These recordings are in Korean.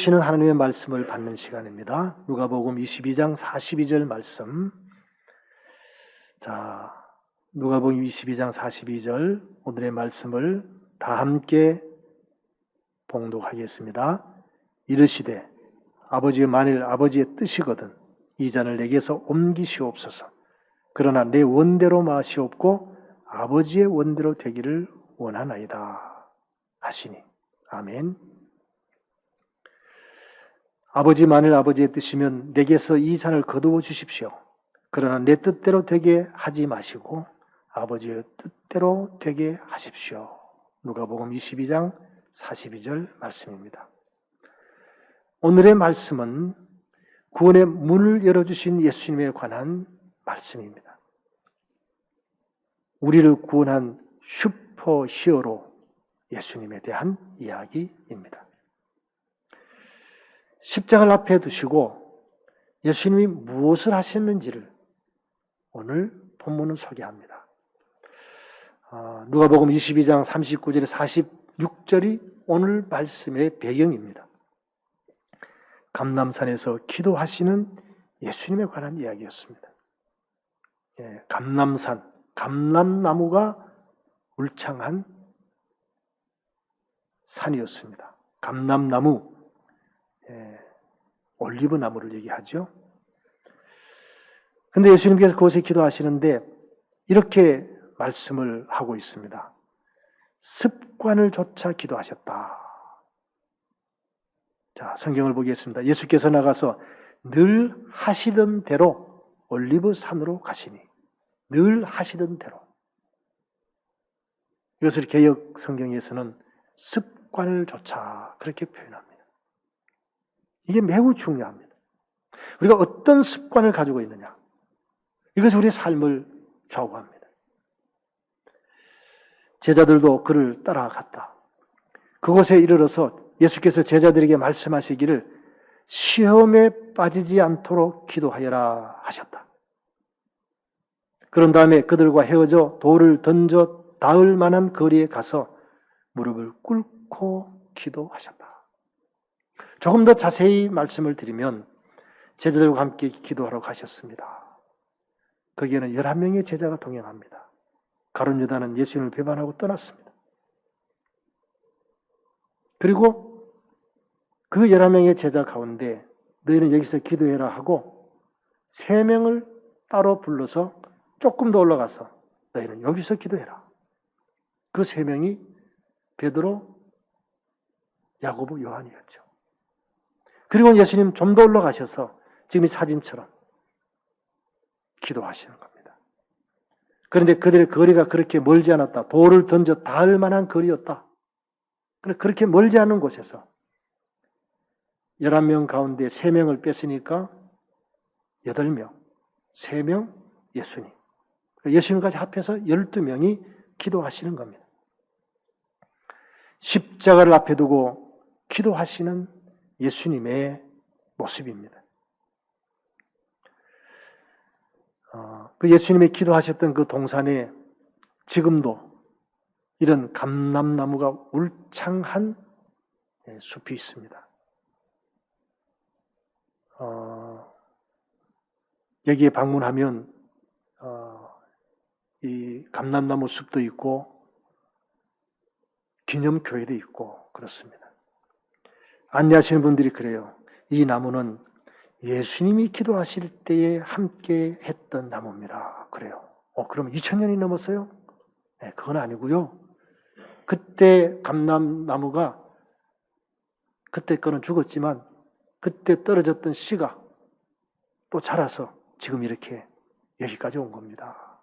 주시는 하나님의 말씀을 받는 시간입니다. 누가복음 22장 42절 말씀. 자, 누가복음 22장 42절 오늘의 말씀을 다 함께 봉독하겠습니다. 이르시되 아버지여 만일 아버지의 뜻이거든 이 잔을 내게서 옮기시옵소서. 그러나 내 원대로 마시옵고 아버지의 원대로 되기를 원하나이다 하시니. 아멘. 아버지 만일 아버지의 뜻이면 내게서 이 잔을 거두어 주십시오. 그러나 내 뜻대로 되게 하지 마시고 아버지의 뜻대로 되게 하십시오. 누가복음 22장 42절 말씀입니다. 오늘의 말씀은 구원의 문을 열어주신 예수님에 관한 말씀입니다. 우리를 구원한 슈퍼 히어로 예수님에 대한 이야기입니다. 십자가를 앞에 두시고 예수님이 무엇을 하셨는지를 오늘 본문은 소개합니다. 누가복음 22장 39절에 46절이 오늘 말씀의 배경입니다. 감람산에서 기도하시는 예수님에 관한 이야기였습니다. 감람산, 감람나무가 울창한 산이었습니다. 감람나무, 올리브 나무를 얘기하죠. 근데 예수님께서 그곳에 기도하시는데 이렇게 말씀을 하고 있습니다. 습관을 좇아 기도하셨다. 자, 성경을 보겠습니다. 예수께서 나가서 늘 하시던 대로 올리브 산으로 가시니. 늘 하시던 대로. 이것을 개역 성경에서는 습관을 좇아 그렇게 표현합니다. 이게 매우 중요합니다. 우리가 어떤 습관을 가지고 있느냐. 이것이 우리의 삶을 좌우합니다. 제자들도 그를 따라갔다. 그곳에 이르러서 예수께서 제자들에게 말씀하시기를 시험에 빠지지 않도록 기도하여라 하셨다. 그런 다음에 그들과 헤어져 돌을 던져 닿을 만한 거리에 가서 무릎을 꿇고 기도하셨다. 조금 더 자세히 말씀을 드리면 제자들과 함께 기도하러 가셨습니다. 거기에는 11명의 제자가 동행합니다. 가룟 유다는 예수님을 배반하고 떠났습니다. 그리고 그 11명의 제자 가운데 너희는 여기서 기도해라 하고 3명을 따로 불러서 조금 더 올라가서 너희는 여기서 기도해라. 그 3명이 베드로, 야고보, 요한이었죠. 그리고 예수님 좀 더 올라가셔서 지금 이 사진처럼 기도하시는 겁니다. 그런데 그들의 거리가 그렇게 멀지 않았다. 돌을 던져 닿을 만한 거리였다. 그렇게 멀지 않은 곳에서 11명 가운데 3명을 뺐으니까 8명, 3명 예수님. 예수님까지 합해서 12명이 기도하시는 겁니다. 십자가를 앞에 두고 기도하시는 예수님의 모습입니다. 그 예수님이 기도하셨던 그 동산에 지금도 이런 감람나무가 울창한 숲이 있습니다. 여기에 방문하면 이 감람나무 숲도 있고 기념교회도 있고 그렇습니다. 안내하시는 분들이 그래요. 이 나무는 예수님이 기도하실 때에 함께 했던 나무입니다. 그래요. 그러면 2000년이 넘었어요? 네, 그건 아니고요. 그때 감람나무가 그때 거는 죽었지만 그때 떨어졌던 씨가 또 자라서 지금 이렇게 여기까지 온 겁니다.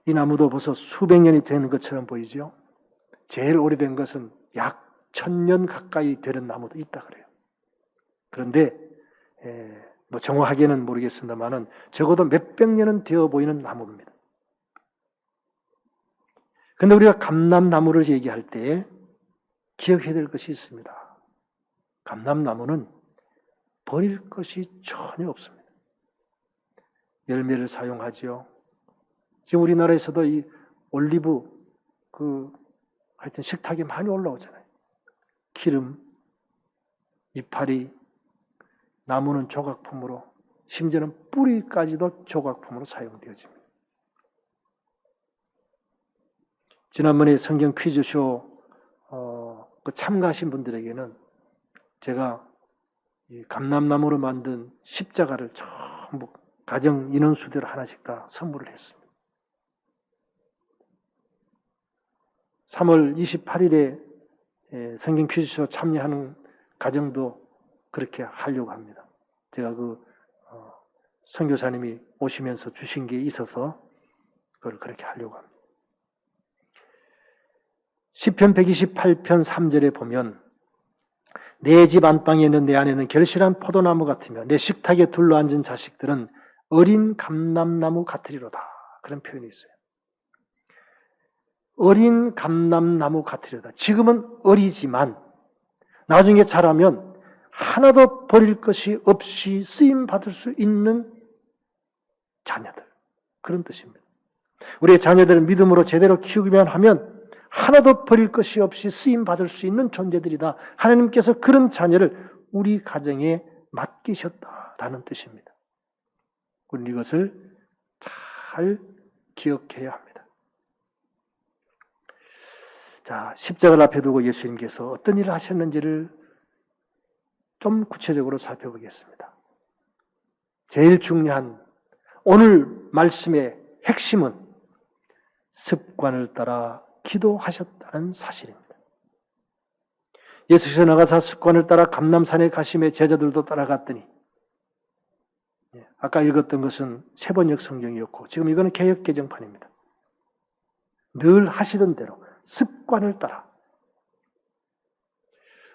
이 나무도 벌써 수백 년이 된 것처럼 보이죠? 제일 오래된 것은 약 1000년 가까이 되는 나무도 있다 그래요. 그런데 뭐 정확하게는 모르겠습니다만은 적어도 몇백 년은 되어 보이는 나무입니다. 그런데 우리가 감람나무를 얘기할 때 기억해야 될 것이 있습니다. 감람나무는 버릴 것이 전혀 없습니다. 열매를 사용하지요. 지금 우리나라에서도 이 올리브 하여튼 식탁에 많이 올라오잖아요. 기름, 이파리, 나무는 조각품으로, 심지어는 뿌리까지도 조각품으로 사용되어집니다. 지난번에 성경 퀴즈쇼 참가하신 분들에게는 제가 이 감람나무로 만든 십자가를 전부 가정 인원수대로 하나씩 다 선물을 했습니다. 3월 28일에 성경 퀴즈쇼 참여하는 가정도 그렇게 하려고 합니다. 제가 선교사님이 오시면서 주신 게 있어서 그걸 그렇게 하려고 합니다. 시편 128편 3절에 보면 내 집 안방에 있는 내 안에는 결실한 포도나무 같으며 내 식탁에 둘러앉은 자식들은 어린 감람나무 같으리로다. 그런 표현이 있어요. 어린 감람나무 같으리로다. 지금은 어리지만 나중에 자라면 하나도 버릴 것이 없이 쓰임받을 수 있는 자녀들. 그런 뜻입니다. 우리의 자녀들을 믿음으로 제대로 키우기만 하면 하나도 버릴 것이 없이 쓰임받을 수 있는 존재들이다. 하나님께서 그런 자녀를 우리 가정에 맡기셨다라는 뜻입니다. 우리는 이것을 잘 기억해야 합니다. 자, 십자가를 앞에 두고 예수님께서 어떤 일을 하셨는지를 좀 구체적으로 살펴보겠습니다. 제일 중요한 오늘 말씀의 핵심은 습관을 따라 기도하셨다는 사실입니다. 예수께서 나가사 습관을 따라 감람산에 가심에 제자들도 따라갔더니, 아까 읽었던 것은 세번역 성경이었고 지금 이거는 개역 개정판입니다. 늘 하시던 대로 습관을 따라.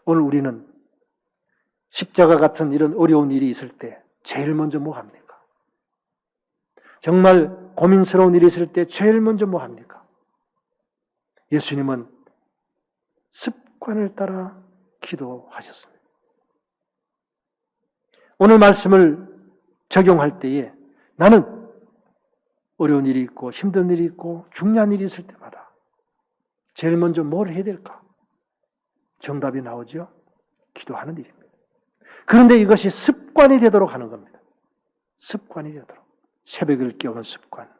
오늘 우리는 십자가 같은 이런 어려운 일이 있을 때 제일 먼저 뭐 합니까? 정말 고민스러운 일이 있을 때 제일 먼저 뭐 합니까? 예수님은 습관을 따라 기도하셨습니다. 오늘 말씀을 적용할 때에 나는 어려운 일이 있고 힘든 일이 있고 중요한 일이 있을 때마다 제일 먼저 뭘 해야 될까? 정답이 나오죠? 기도하는 일입니다. 그런데 이것이 습관이 되도록 하는 겁니다. 습관이 되도록. 새벽을 깨우는 습관.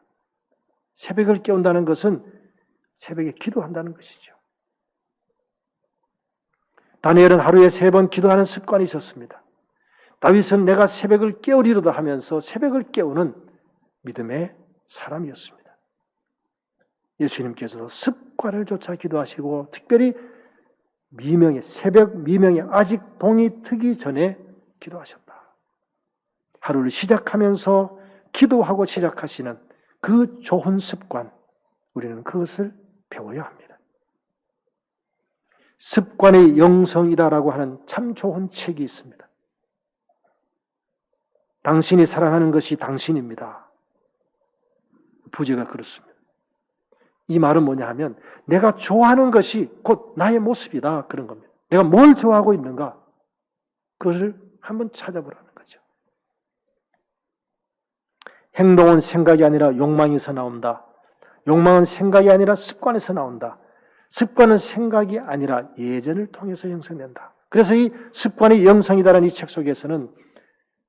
새벽을 깨운다는 것은 새벽에 기도한다는 것이죠. 다니엘은 하루에 3번 기도하는 습관이 있었습니다. 다윗은 내가 새벽을 깨우리로다 하면서 새벽을 깨우는 믿음의 사람이었습니다. 예수님께서도 습관을 쫓아 기도하시고 특별히 새벽 미명에 아직 동이 트기 전에 기도하셨다. 하루를 시작하면서 기도하고 시작하시는 그 좋은 습관, 우리는 그것을 배워야 합니다. 습관의 영성이다라고 하는 참 좋은 책이 있습니다. 당신이 사랑하는 것이 당신입니다. 부제가 그렇습니다. 이 말은 뭐냐 하면 내가 좋아하는 것이 곧 나의 모습이다. 그런 겁니다. 내가 뭘 좋아하고 있는가? 그것을 한번 찾아보라는 거죠. 행동은 생각이 아니라 욕망에서 나온다. 욕망은 생각이 아니라 습관에서 나온다. 습관은 생각이 아니라 예전을 통해서 형성된다. 그래서 이 습관의 영성이다라는 이 책 속에서는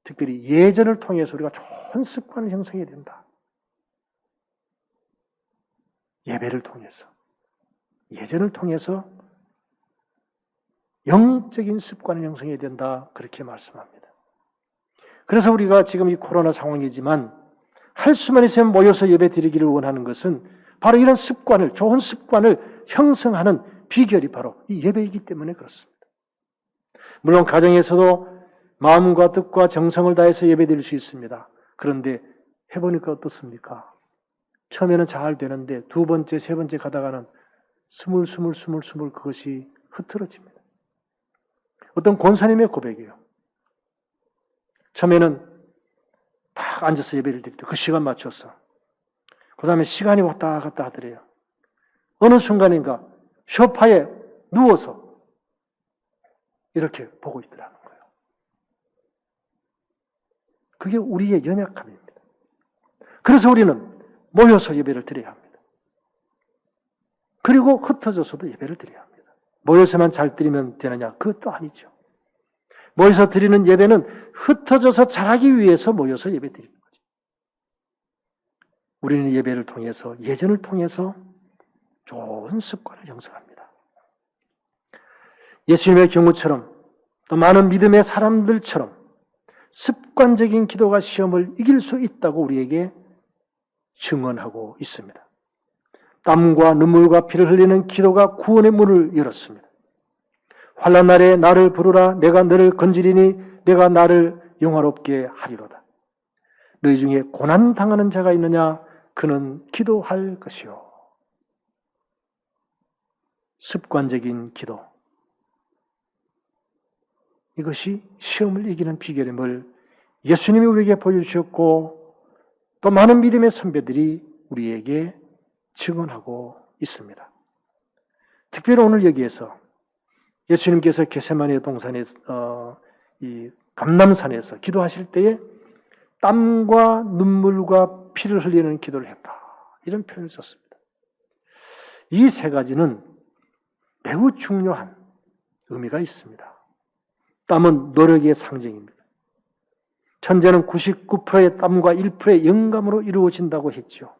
특별히 예전을 통해서 우리가 좋은 습관을 형성해야 된다. 예배를 통해서, 예전을 통해서 영적인 습관을 형성해야 된다. 그렇게 말씀합니다. 그래서 우리가 지금 이 코로나 상황이지만 할 수만 있으면 모여서 예배 드리기를 원하는 것은 바로 이런 습관을, 좋은 습관을 형성하는 비결이 바로 이 예배이기 때문에 그렇습니다. 물론 가정에서도 마음과 뜻과 정성을 다해서 예배 드릴 수 있습니다. 그런데 해보니까 어떻습니까? 처음에는 잘 되는데 두 번째, 세 번째 가다가는 스물 그것이 흐트러집니다. 어떤 권사님의 고백이에요. 처음에는 딱 앉아서 예배를 드릴 때 그 시간 맞춰서 그 다음에 시간이 왔다 갔다 하더래요. 어느 순간인가 소파에 누워서 이렇게 보고 있더라는 거예요. 그게 우리의 연약함입니다. 그래서 우리는 모여서 예배를 드려야 합니다. 그리고 흩어져서도 예배를 드려야 합니다. 모여서만 잘 드리면 되느냐? 그것도 아니죠. 모여서 드리는 예배는 흩어져서 잘하기 위해서 모여서 예배 드리는 거죠. 우리는 예배를 통해서, 예전을 통해서 좋은 습관을 형성합니다. 예수님의 경우처럼 또 많은 믿음의 사람들처럼 습관적인 기도가 시험을 이길 수 있다고 우리에게 증언하고 있습니다. 땀과 눈물과 피를 흘리는 기도가 구원의 문을 열었습니다. 환난 날에 나를 부르라. 내가 너를 건지리니 내가 나를 영화롭게 하리로다. 너희 중에 고난 당하는 자가 있느냐? 그는 기도할 것이요. 습관적인 기도. 이것이 시험을 이기는 비결임을 예수님이 우리에게 보여주셨고 또 많은 믿음의 선배들이 우리에게 증언하고 있습니다. 특별히 오늘 여기에서 예수님께서 겟세마네 동산에 이 감람산에서 기도하실 때에 땀과 눈물과 피를 흘리는 기도를 했다. 이런 표현을 썼습니다. 이 세 가지는 매우 중요한 의미가 있습니다. 땀은 노력의 상징입니다. 천재는 99%의 땀과 1%의 영감으로 이루어진다고 했죠.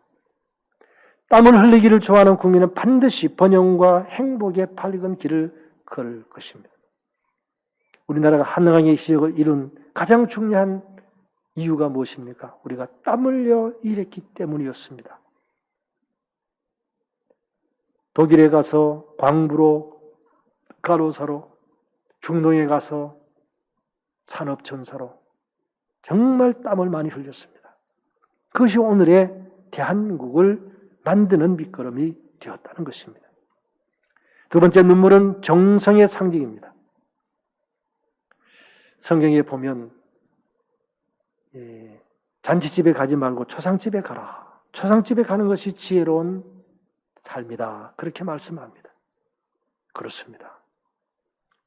땀을 흘리기를 좋아하는 국민은 반드시 번영과 행복의 밝은 길을 걸을 것입니다. 우리나라가 한강의 시역을 이룬 가장 중요한 이유가 무엇입니까? 우리가 땀 흘려 일했기 때문이었습니다. 독일에 가서 광부로, 가로사로, 중동에 가서 산업전사로 정말 땀을 많이 흘렸습니다. 그것이 오늘의 대한민국을 만드는 밑거름이 되었다는 것입니다. 두 번째, 눈물은 정성의 상징입니다. 성경에 보면 잔치집에 가지 말고 초상집에 가라. 초상집에 가는 것이 지혜로운 삶이다. 그렇게 말씀합니다. 그렇습니다.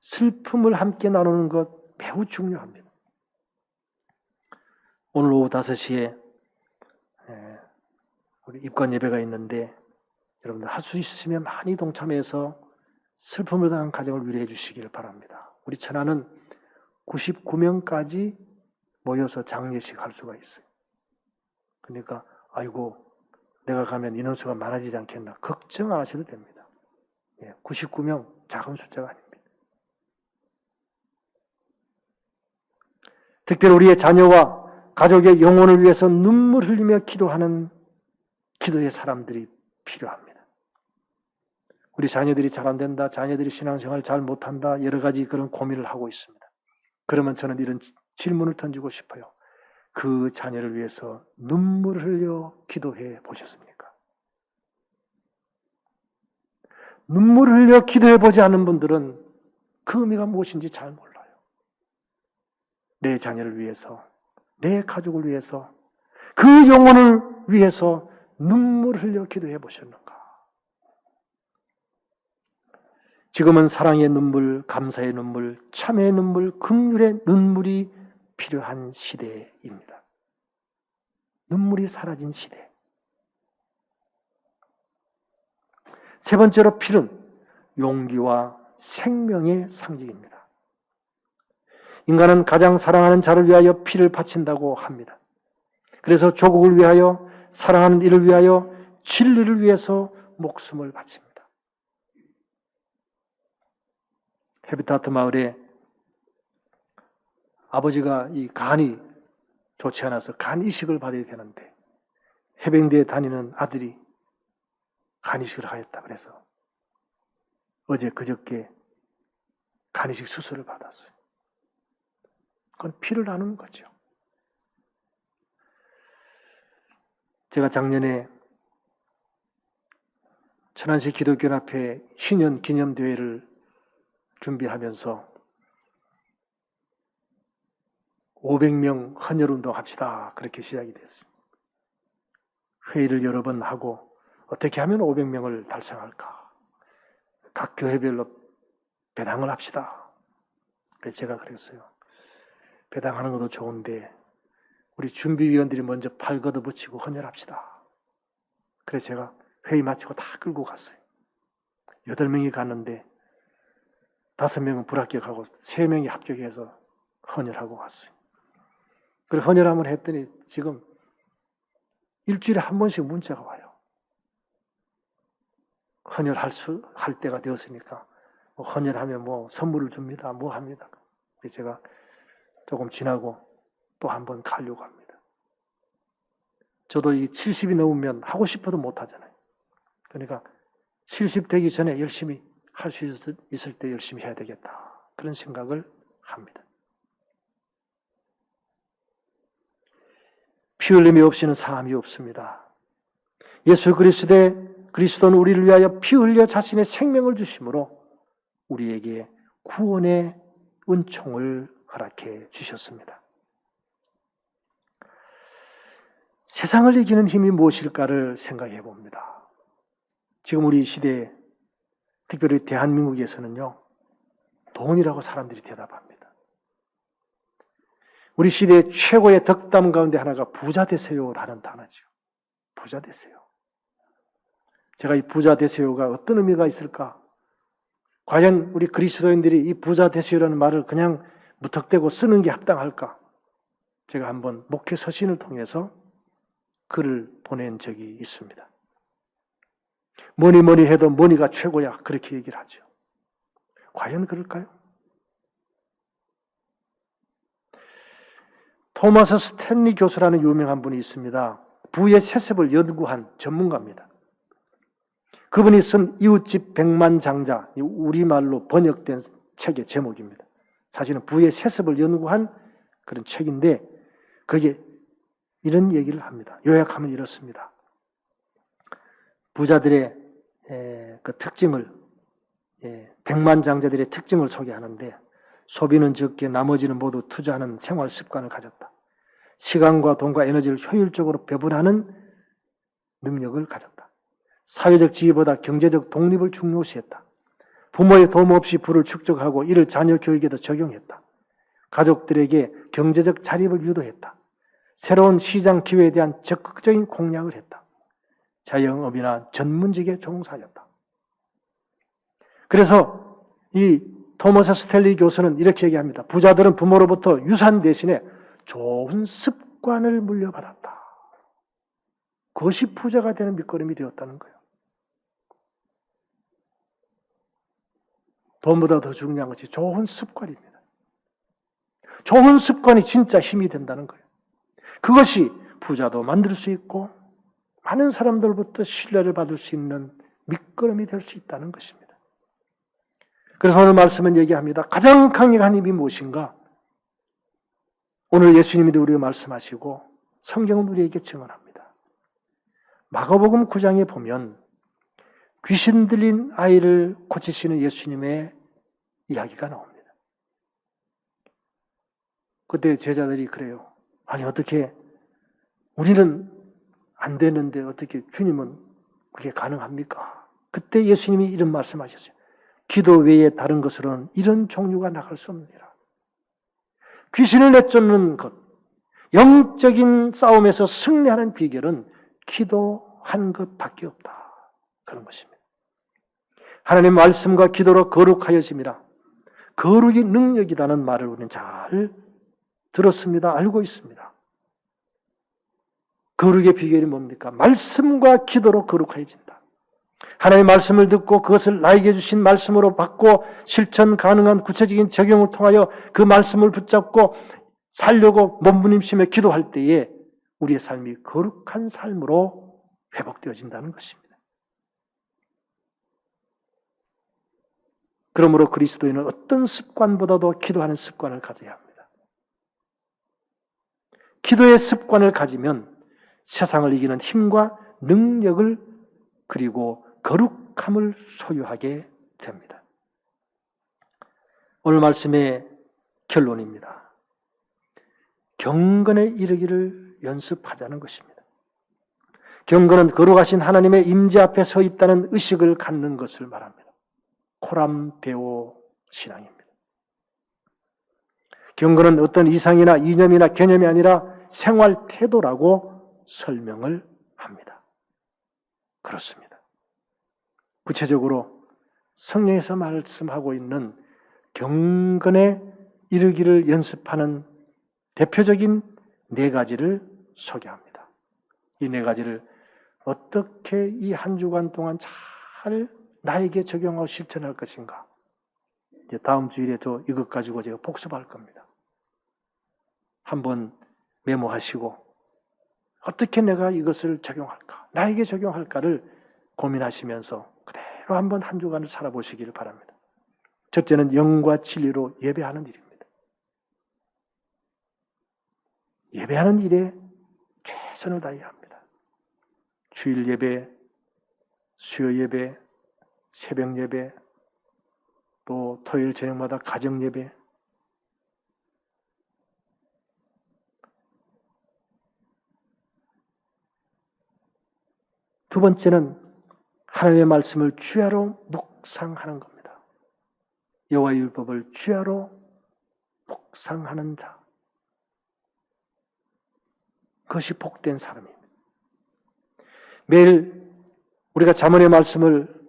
슬픔을 함께 나누는 것 매우 중요합니다. 오늘 오후 5시에 우리 입관 예배가 있는데 여러분들 할 수 있으면 많이 동참해서 슬픔을 당한 가정을 위로해 주시기를 바랍니다. 우리 천안은 99명까지 모여서 장례식 할 수가 있어요. 그러니까 아이고 내가 가면 인원수가 많아지지 않겠나 걱정 안 하셔도 됩니다. 99명 작은 숫자가 아닙니다. 특별히 우리의 자녀와 가족의 영혼을 위해서 눈물 흘리며 기도하는 기도의 사람들이 필요합니다. 우리 자녀들이 잘 안 된다, 자녀들이 신앙생활 잘 못한다, 여러 가지 그런 고민을 하고 있습니다. 그러면 저는 이런 질문을 던지고 싶어요. 그 자녀를 위해서 눈물을 흘려 기도해 보셨습니까? 눈물을 흘려 기도해 보지 않은 분들은 그 의미가 무엇인지 잘 몰라요. 내 자녀를 위해서, 내 가족을 위해서, 그 영혼을 위해서 눈물을 흘려 기도해 보셨는가? 지금은 사랑의 눈물, 감사의 눈물, 참회의 눈물, 긍휼의 눈물이 필요한 시대입니다. 눈물이 사라진 시대. 세 번째로 필은 용기와 생명의 상징입니다. 인간은 가장 사랑하는 자를 위하여 피를 바친다고 합니다. 그래서 조국을 위하여, 사랑하는 이를 위하여, 진리를 위해서 목숨을 바칩니다. 헤비타트 마을에 아버지가 이 간이 좋지 않아서 간 이식을 받아야 되는데 해병대에 다니는 아들이 간 이식을 하였다 그래서 어제 그저께 간 이식 수술을 받았어요. 그건 피를 나누는 거죠. 제가 작년에 천안시 기독교연합회 신년 기념대회를 준비하면서 500명 헌혈운동 합시다. 그렇게 시작이 됐어요. 회의를 여러 번 하고 어떻게 하면 500명을 달성할까? 각 교회별로 배당을 합시다. 그래서 제가 그랬어요. 배당하는 것도 좋은데 우리 준비위원들이 먼저 팔 걷어붙이고 헌혈합시다. 그래서 제가 회의 마치고 다 끌고 갔어요. 8명이 갔는데 5명은 불합격하고 3명이 합격해서 헌혈하고 왔어요. 그리고 헌혈함을 했더니 지금 일주일에 한 번씩 문자가 와요. 할 때가 되었으니까 헌혈하면 뭐 선물을 줍니다. 뭐 합니다. 그래서 제가 조금 지나고 또 한 번 가려고 합니다. 저도 이 70이 넘으면 하고 싶어도 못 하잖아요. 그러니까 70 되기 전에 열심히 할 수 있을 때 열심히 해야 되겠다. 그런 생각을 합니다. 피 흘림이 없이는 사함이 없습니다. 예수 그리스도는 우리를 위하여 피 흘려 자신의 생명을 주심으로 우리에게 구원의 은총을 허락해 주셨습니다. 세상을 이기는 힘이 무엇일까를 생각해 봅니다. 지금 우리 시대에 특별히 대한민국에서는요, 돈이라고 사람들이 대답합니다. 우리 시대의 최고의 덕담 가운데 하나가 부자 되세요라는 단어죠. 부자 되세요. 제가 이 부자 되세요가 어떤 의미가 있을까? 과연 우리 그리스도인들이 이 부자 되세요라는 말을 그냥 무턱대고 쓰는 게 합당할까? 제가 한번 목회 서신을 통해서 글을 보낸 적이 있습니다. 뭐니 해도 머니가 최고야. 그렇게 얘기를 하죠. 과연 그럴까요? 토마스 스탠리 교수라는 유명한 분이 있습니다. 부의 세습을 연구한 전문가입니다. 그분이 쓴 이웃집 백만장자, 우리말로 번역된 책의 제목입니다. 사실은 부의 세습을 연구한 그런 책인데 거기에 이런 얘기를 합니다. 요약하면 이렇습니다. 부자들의 그 특징을, 백만장자들의 특징을 소개하는데, 소비는 적게 나머지는 모두 투자하는 생활 습관을 가졌다. 시간과 돈과 에너지를 효율적으로 배분하는 능력을 가졌다. 사회적 지위보다 경제적 독립을 중요시했다. 부모의 도움 없이 부를 축적하고 이를 자녀 교육에도 적용했다. 가족들에게 경제적 자립을 유도했다. 새로운 시장 기회에 대한 적극적인 공략을 했다. 자영업이나 전문직에 종사하였다. 그래서 이 토머스 스탠리 교수는 이렇게 얘기합니다. 부자들은 부모로부터 유산 대신에 좋은 습관을 물려받았다. 그것이 부자가 되는 밑거름이 되었다는 거예요. 돈보다 더 중요한 것이 좋은 습관입니다. 좋은 습관이 진짜 힘이 된다는 거예요. 그것이 부자도 만들 수 있고 많은 사람들로부터 신뢰를 받을 수 있는 밑거름이 될 수 있다는 것입니다. 그래서 오늘 말씀은 얘기합니다. 가장 강력한 힘이 무엇인가? 오늘 예수님이 우리에게 말씀하시고 성경은 우리에게 증언합니다. 마가복음 9장에 보면 귀신 들린 아이를 고치시는 예수님의 이야기가 나옵니다. 그때 제자들이 그래요. 아니 어떻게 우리는 안 되는데 어떻게 주님은 그게 가능합니까? 그때 예수님이 이런 말씀하셨어요. 기도 외에 다른 것으로는 이런 종류가 나갈 수 없느니라. 귀신을 내쫓는 것, 영적인 싸움에서 승리하는 비결은 기도한 것밖에 없다. 그런 것입니다. 하나님 말씀과 기도로 거룩하여집니다. 거룩이 능력이라는 말을 우리는 잘 들었습니다. 알고 있습니다. 거룩의 비결이 뭡니까? 말씀과 기도로 거룩해진다. 하나님의 말씀을 듣고 그것을 나에게 주신 말씀으로 받고 실천 가능한 구체적인 적용을 통하여 그 말씀을 붙잡고 살려고 몸부림치며 기도할 때에 우리의 삶이 거룩한 삶으로 회복되어진다는 것입니다. 그러므로 그리스도인은 어떤 습관보다도 기도하는 습관을 가져야 합니다. 기도의 습관을 가지면 세상을 이기는 힘과 능력을 그리고 거룩함을 소유하게 됩니다. 오늘 말씀의 결론입니다. 경건에 이르기를 연습하자는 것입니다. 경건은 거룩하신 하나님의 임재 앞에 서 있다는 의식을 갖는 것을 말합니다. 코람 데오 신앙입니다. 경건은 어떤 이상이나 이념이나 개념이 아니라 생활 태도라고 설명을 합니다. 그렇습니다. 구체적으로 성경에서 말씀하고 있는 경건의 이루기를 연습하는 대표적인 4가지를 소개합니다. 이 4가지를 어떻게 이 한 주간 동안 잘 나에게 적용하고 실천할 것인가. 이제 다음 주일에 또 이것 가지고 제가 복습할 겁니다. 한번 메모하시고 어떻게 내가 이것을 적용할까, 나에게 적용할까를 고민하시면서 그대로 한번 한 주간을 살아보시기를 바랍니다. 첫째는 영과 진리로 예배하는 일입니다. 예배하는 일에 최선을 다해야 합니다. 주일 예배, 수요 예배, 새벽 예배, 또 토요일 저녁마다 가정 예배, 두 번째는 하나님의 말씀을 주야로 묵상하는 겁니다. 여호와의 율법을 주야로 묵상하는 자, 그것이 복된 사람입니다. 매일 우리가 잠언의 말씀을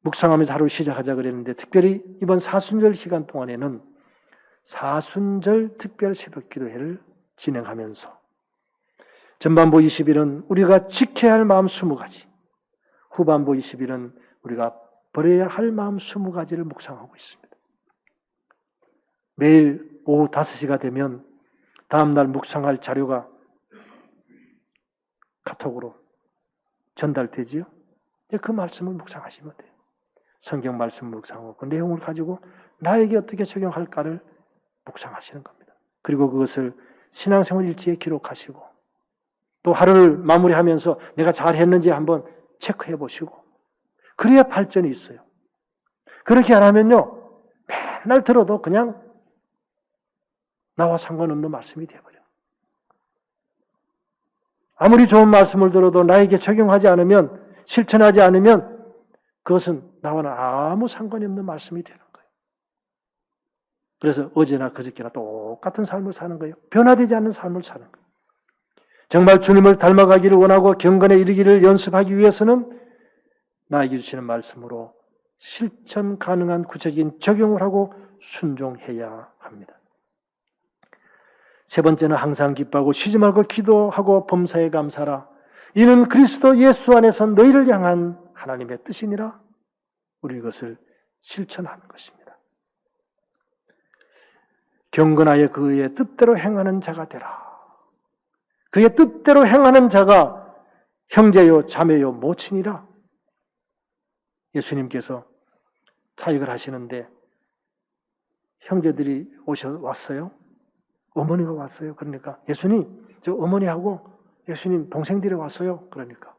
묵상하면서 하루를 시작하자 그랬는데, 특별히 이번 사순절 시간 동안에는 사순절 특별 새벽 기도회를 진행하면서 전반부 20일은 우리가 지켜야 할 마음 20가지, 후반부 20일은 우리가 버려야 할 마음 20가지를 묵상하고 있습니다. 매일 오후 5시가 되면 다음날 묵상할 자료가 카톡으로 전달되지요. 그 말씀을 묵상하시면 돼요. 성경 말씀 묵상하고 그 내용을 가지고 나에게 어떻게 적용할까를 묵상하시는 겁니다. 그리고 그것을 신앙생활 일지에 기록하시고 또 하루를 마무리하면서 내가 잘했는지 한번 체크해 보시고, 그래야 발전이 있어요. 그렇게 안 하면요, 맨날 들어도 그냥 나와 상관없는 말씀이 되어버려요. 아무리 좋은 말씀을 들어도 나에게 적용하지 않으면, 실천하지 않으면 그것은 나와는 아무 상관이 없는 말씀이 되는 거예요. 그래서 어제나 그저께나 똑같은 삶을 사는 거예요. 변화되지 않는 삶을 사는 거예요. 정말 주님을 닮아가기를 원하고 경건에 이르기를 연습하기 위해서는 나에게 주시는 말씀으로 실천 가능한 구체적인 적용을 하고 순종해야 합니다. 세 번째는 항상 기뻐하고 쉬지 말고 기도하고 범사에 감사하라. 이는 그리스도 예수 안에서 너희를 향한 하나님의 뜻이니라. 우리 이것을 실천하는 것입니다. 경건하여 그의 뜻대로 행하는 자가 되라. 그의 뜻대로 행하는 자가 형제요 자매요 모친이라. 예수님께서 사역을 하시는데 형제들이 왔어요. 어머니가 왔어요. 그러니까 예수님, 저 어머니하고 예수님 동생들이 왔어요. 그러니까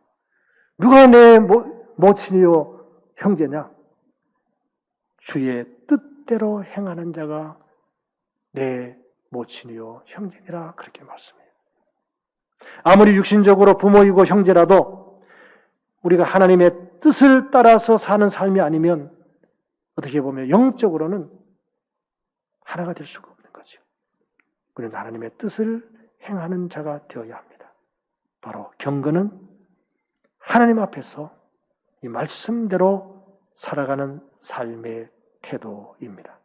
누가 내 모친이요 형제냐? 주의 뜻대로 행하는 자가 내 모친이요 형제니라. 그렇게 말씀해요. 아무리 육신적으로 부모이고 형제라도 우리가 하나님의 뜻을 따라서 사는 삶이 아니면 어떻게 보면 영적으로는 하나가 될 수가 없는 거죠. 우리는 하나님의 뜻을 행하는 자가 되어야 합니다. 바로 경건은 하나님 앞에서 이 말씀대로 살아가는 삶의 태도입니다.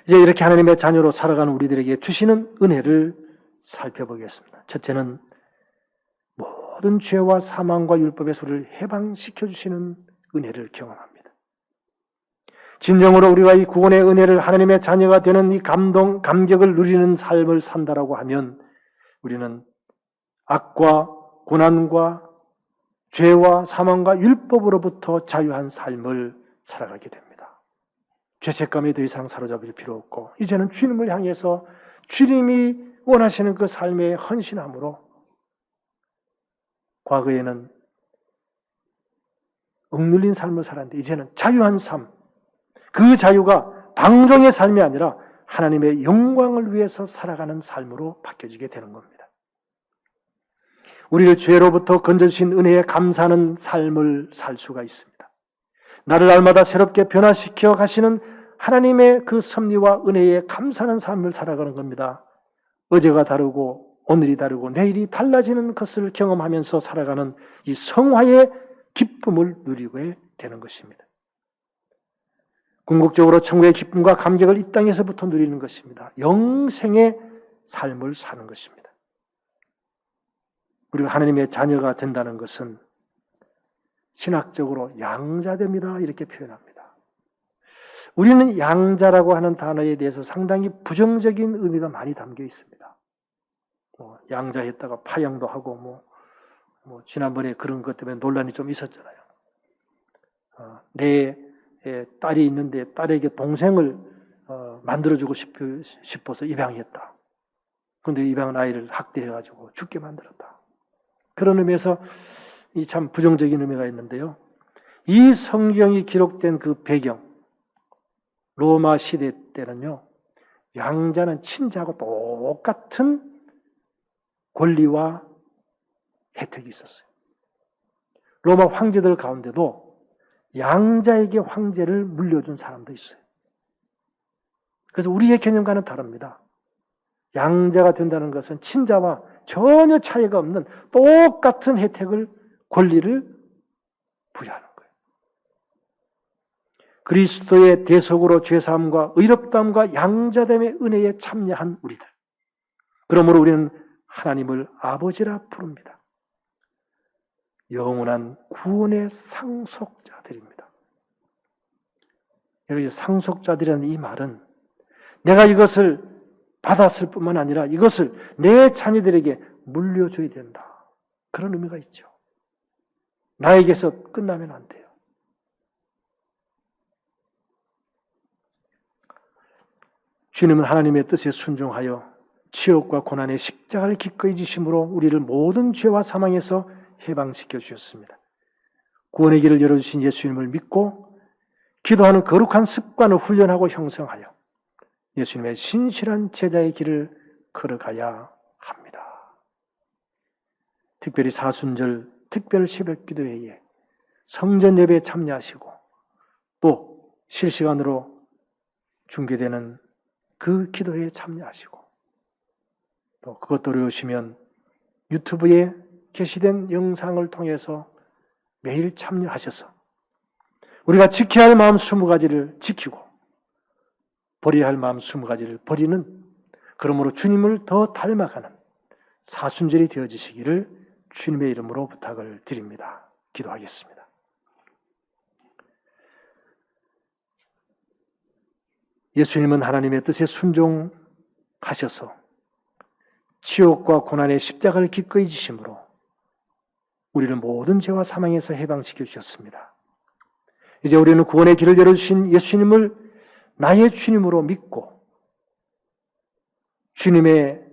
이제 이렇게 하나님의 자녀로 살아가는 우리들에게 주시는 은혜를 살펴보겠습니다. 첫째는 모든 죄와 사망과 율법의 우리를 해방시켜 주시는 은혜를 경험합니다. 진정으로 우리가 이 구원의 은혜를, 하나님의 자녀가 되는 이 감격을 누리는 삶을 산다라고 하면 우리는 악과 고난과 죄와 사망과 율법으로부터 자유한 삶을 살아가게 됩니다. 죄책감에 더 이상 사로잡을 필요 없고 이제는 주님을 향해서 주님이 원하시는 그 삶의 헌신함으로, 과거에는 억눌린 삶을 살았는데 이제는 자유한 삶, 그 자유가 방종의 삶이 아니라 하나님의 영광을 위해서 살아가는 삶으로 바뀌어지게 되는 겁니다. 우리를 죄로부터 건져주신 은혜에 감사하는 삶을 살 수가 있습니다. 나를 날마다 새롭게 변화시켜 가시는 하나님의 그 섭리와 은혜에 감사하는 삶을 살아가는 겁니다. 어제가 다르고 오늘이 다르고 내일이 달라지는 것을 경험하면서 살아가는 이 성화의 기쁨을 누리게 되는 것입니다. 궁극적으로 천국의 기쁨과 감격을 이 땅에서부터 누리는 것입니다. 영생의 삶을 사는 것입니다. 우리가 하나님의 자녀가 된다는 것은 신학적으로 양자됩니다. 이렇게 표현합니다. 우리는 양자라고 하는 단어에 대해서 상당히 부정적인 의미가 많이 담겨 있습니다. 양자했다가 파양도 하고 지난번에 그런 것 때문에 논란이 좀 있었잖아요. 내 딸이 있는데 딸에게 동생을 만들어주고 싶어서 입양했다. 그런데 입양한 아이를 학대해가지고 죽게 만들었다. 그런 의미에서 이 참 부정적인 의미가 있는데요. 이 성경이 기록된 그 배경, 로마 시대 때는요, 양자는 친자하고 똑같은 권리와 혜택이 있었어요. 로마 황제들 가운데도 양자에게 황제를 물려준 사람도 있어요. 그래서 우리의 개념과는 다릅니다. 양자가 된다는 것은 친자와 전혀 차이가 없는 똑같은 혜택을, 권리를 부여하는 거예요. 그리스도의 대속으로 죄사함과 의롭다함과 양자됨의 은혜에 참여한 우리들. 그러므로 우리는 하나님을 아버지라 부릅니다. 영원한 구원의 상속자들입니다. 여러분, 상속자들이라는 이 말은 내가 이것을 받았을 뿐만 아니라 이것을 내 자녀들에게 물려줘야 된다. 그런 의미가 있죠. 나에게서 끝나면 안 돼요. 주님은 하나님의 뜻에 순종하여 치욕과 고난의 십자가를 기꺼이 지심으로 우리를 모든 죄와 사망에서 해방시켜 주셨습니다. 구원의 길을 열어주신 예수님을 믿고 기도하는 거룩한 습관을 훈련하고 형성하여 예수님의 신실한 제자의 길을 걸어가야 합니다. 특별히 사순절 특별 새벽 기도회에 성전 예배에 참여하시고 또 실시간으로 중계되는 그 기도회에 참여하시고 또 그것도 어려우시면 유튜브에 게시된 영상을 통해서 매일 참여하셔서 우리가 지켜야 할 마음 20가지를 지키고 버려야 할 마음 20가지를 버리는, 그러므로 주님을 더 닮아가는 사순절이 되어지시기를 주님의 이름으로 부탁을 드립니다. 기도하겠습니다. 예수님은 하나님의 뜻에 순종하셔서 치욕과 고난의 십자가를 기꺼이 지심으로 우리를 모든 죄와 사망에서 해방시켜 주셨습니다. 이제 우리는 구원의 길을 열어주신 예수님을 나의 주님으로 믿고 주님의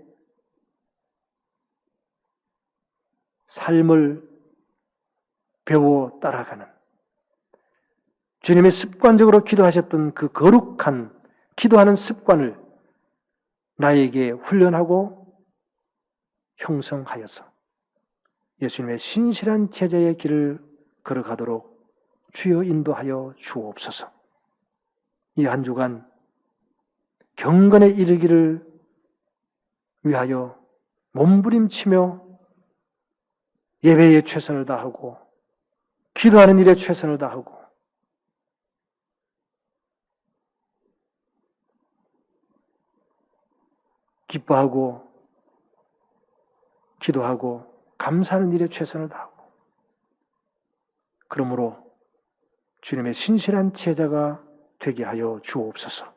삶을 배워 따라가는, 주님의 습관적으로 기도하셨던 그 거룩한 기도하는 습관을 나에게 훈련하고 형성하여서 예수님의 신실한 제자의 길을 걸어가도록 주여 인도하여 주옵소서. 이 한 주간 경건에 이르기를 위하여 몸부림치며 예배에 최선을 다하고 기도하는 일에 최선을 다하고 기뻐하고 기도하고 감사하는 일에 최선을 다하고, 그러므로 주님의 신실한 제자가 되게 하여 주옵소서.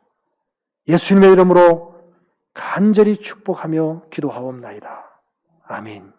예수님의 이름으로 간절히 축복하며 기도하옵나이다. 아멘.